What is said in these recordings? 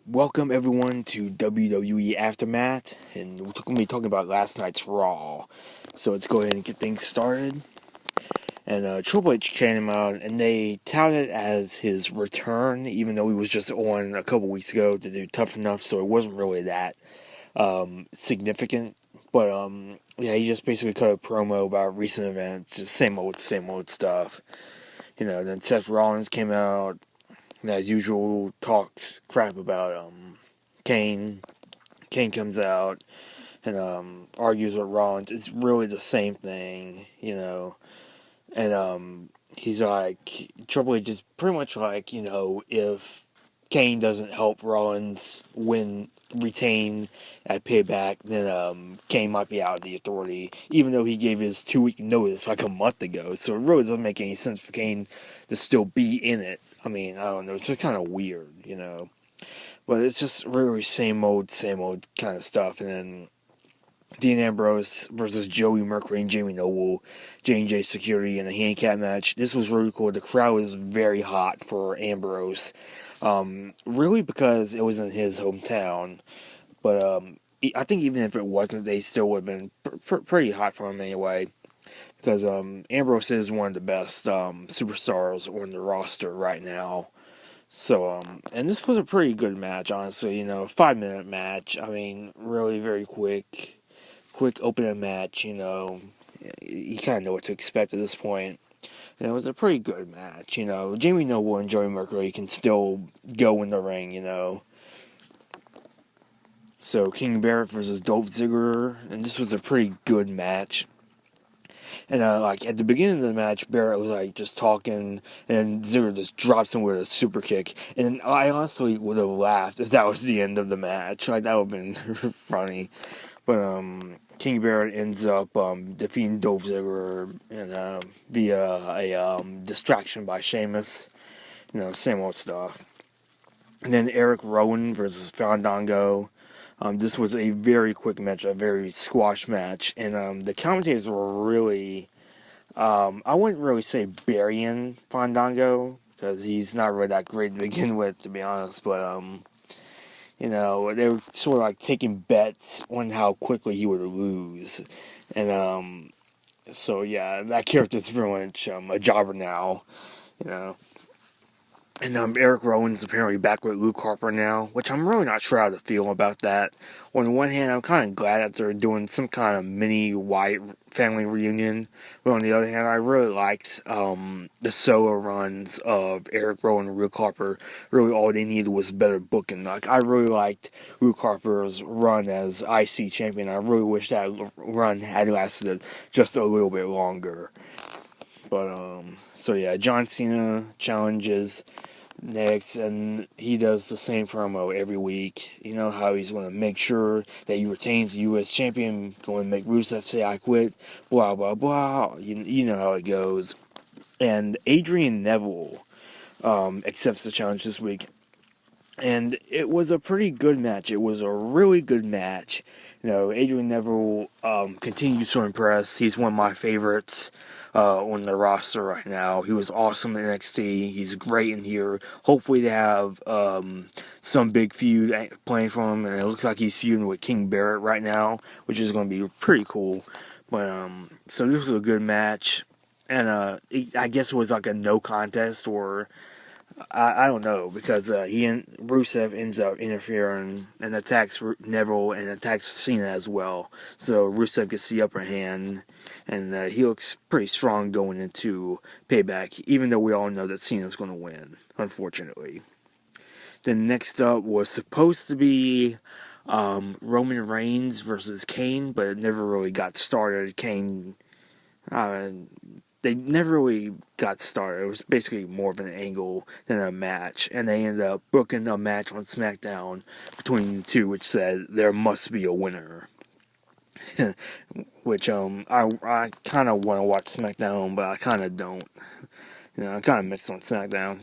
Welcome everyone to WWE Aftermath, and we're going to be talking about last night's Raw. So let's go ahead and get things started. And Triple H came out, and they touted it as his return, even though he was just on a couple weeks ago to do Tough Enough, so it wasn't really that significant. But yeah, he just basically cut a promo about recent events, just same old stuff. Then Seth Rollins came out, and as usual, talks crap about Kane. Kane comes out and argues with Rollins. It's really the same thing. And he's like, Triple H is pretty much like, if Kane doesn't help Rollins retain at Payback, then Kane might be out of the Authority, even though he gave his 2-week notice like a month ago. So it really doesn't make any sense for Kane to still be in it. I mean, I don't know. It's just kind of weird. But it's just really same old kind of stuff. And then Dean Ambrose versus Joey Mercury and Jamie Noble, J&J Security in a handicap match. This was really cool. The crowd was very hot for Ambrose. Really because it was in his hometown. But I think even if it wasn't, they still would have been pretty hot for him anyway. Because Ambrose is one of the best superstars on the roster right now. So, and this was a pretty good match, honestly. 5-minute match. I mean, really very quick opening match. You kind of know what to expect at this point. And it was a pretty good match. Jamie Noble and Joey Mercury can still go in the ring. So King Barrett versus Dolph Ziggler, and this was a pretty good match. And like at the beginning of the match, Barrett was like just talking, and Ziggler just drops him with a super kick. And I honestly would have laughed if that was the end of the match. Like that would have been funny. But King Barrett ends up defeating Dolph Ziggler and via a distraction by Sheamus. Same old stuff. And then Eric Rowan versus Fandango. This was a very quick match, a very squash match, and the commentators were really, I wouldn't really say burying Fandango, because he's not really that great to begin with, to be honest, but, they were sort of like taking bets on how quickly he would lose, and, so yeah, that character's pretty much, a jobber now, you know. And Eric Rowan's apparently back with Luke Harper now, which I'm really not sure how to feel about that. On the one hand, I'm kind of glad that they're doing some kind of mini Wyatt family reunion. But on the other hand, I really liked the solo runs of Eric Rowan and Luke Harper. Really, all they needed was better booking. Like, I really liked Luke Harper's run as IC champion. I really wish that run had lasted just a little bit longer. But, so yeah, John Cena challenges next, and he does the same promo every week. You know how he's going to make sure that he retains the U.S. champion, going to make Rusev say, I quit, blah, blah, blah. You know how it goes. And Adrian Neville accepts the challenge this week. And it was a pretty good match. It was a really good match. Adrian Neville continues to impress. He's one of my favorites on the roster right now. He was awesome in NXT. He's great in here. Hopefully they have some big feud playing for him. And it looks like he's feuding with King Barrett right now, which is going to be pretty cool. But so this was a good match. And I guess it was like a no contest, or I don't know, because Rusev ends up interfering and attacks Neville and attacks Cena as well. So Rusev gets the upper hand, and he looks pretty strong going into Payback, even though we all know that Cena's going to win, unfortunately. Then next up was supposed to be Roman Reigns versus Kane, but it never really got started. Kane... they never really got started. It was basically more of an angle than a match. And they ended up booking a match on SmackDown between the two, which said there must be a winner. Which I kind of want to watch SmackDown, but I kind of don't. I'm kind of mixed on SmackDown.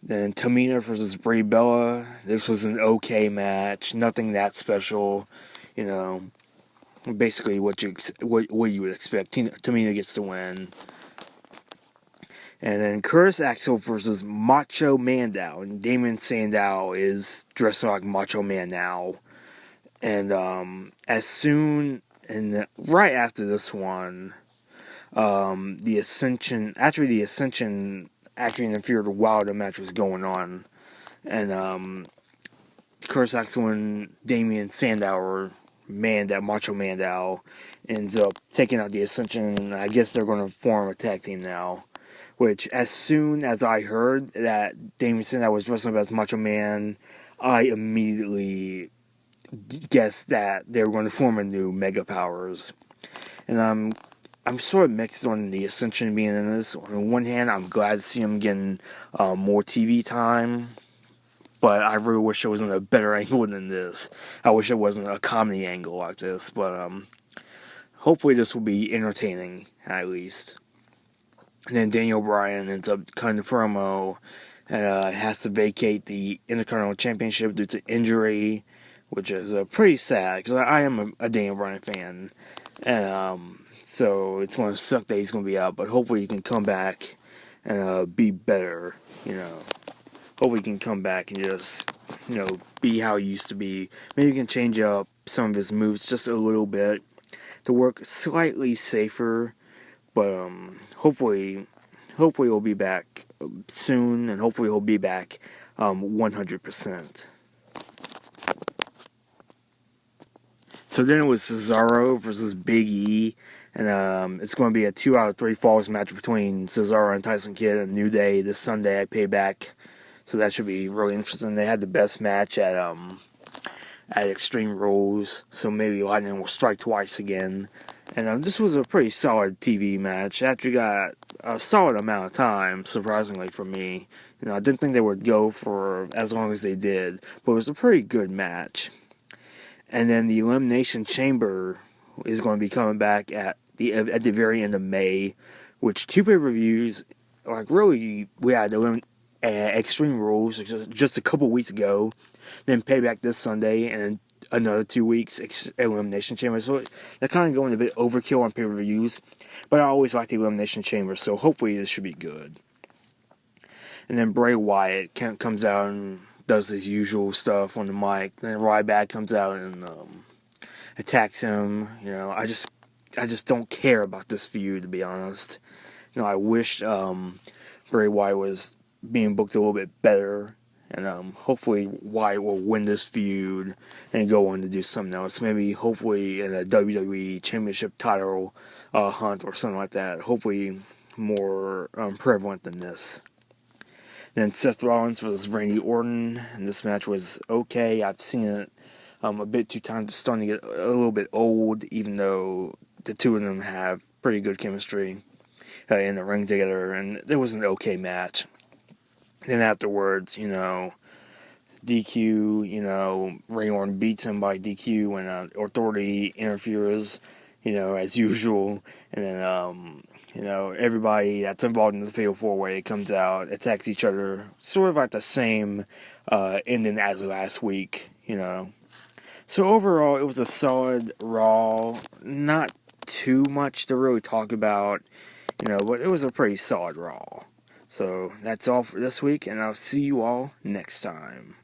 Then Tamina versus Brie Bella. This was an okay match. Nothing that special. Basically what you would expect. Tamina gets to win. And then Curtis Axel versus Macho Man now. And Damien Sandow is dressing like Macho Man now. And right after this one, the Ascension actually interfered while the match was going on. And Curtis Axel and Damien Sandow, or Macho Mandow, ends up taking out the Ascension, and I guess they're going to form a tag team now. Which, as soon as I heard that Damien Sandow was wrestling as Macho Man, I immediately guessed that they were going to form a new Mega Powers. And I'm sort of mixed on the Ascension being in this. On one hand, I'm glad to see them getting more TV time, but I really wish it was in a better angle than this. I wish it wasn't a comedy angle like this, but hopefully this will be entertaining, at least. And then Daniel Bryan ends up cutting the promo and has to vacate the Intercontinental Championship due to injury, which is pretty sad, because I am a Daniel Bryan fan. And so it's going to suck that he's going to be out, but hopefully he can come back and be better, Hopefully he can come back and just, be how he used to be. Maybe he can change up some of his moves just a little bit to work slightly safer. But hopefully he'll be back soon, and hopefully he'll be back 100%. So then it was Cesaro versus Big E, and it's going to be a 2 out of 3 falls match between Cesaro and Tyson Kidd and New Day this Sunday at Payback. So that should be really interesting. They had the best match at Extreme Rules, so maybe Lightning will strike twice again. And this was a pretty solid TV match. It actually got a solid amount of time, surprisingly for me. I didn't think they would go for as long as they did, but it was a pretty good match. And then the Elimination Chamber is going to be coming back at the very end of May, which 2 pay-per-views, we had Extreme Rules just a couple weeks ago, then Payback this Sunday, and another 2 weeks Elimination Chamber. So they're kind of going a bit overkill on pay-per-views, but I always like the Elimination Chamber, so hopefully this should be good. And then Bray Wyatt comes out and does his usual stuff on the mic. Then Ryback comes out and attacks him. I just don't care about this feud, to be honest. I wish Bray Wyatt was being booked a little bit better. And hopefully Wyatt will win this feud and go on to do something else. Maybe, hopefully, in a WWE Championship title hunt or something like that. Hopefully more prevalent than this. Then Seth Rollins versus Randy Orton. And this match was okay. I've seen it a bit 2 times. It's starting to get a little bit old, even though the 2 of them have pretty good chemistry in the ring together. And it was an okay match. Then afterwards, DQ, Randy Orton beats him by DQ when Authority interferes, as usual. And then, everybody that's involved in the Fatal 4-Way comes out, attacks each other, sort of like the same ending as last week, So overall, it was a solid Raw. Not too much to really talk about, but it was a pretty solid Raw. So that's all for this week, and I'll see you all next time.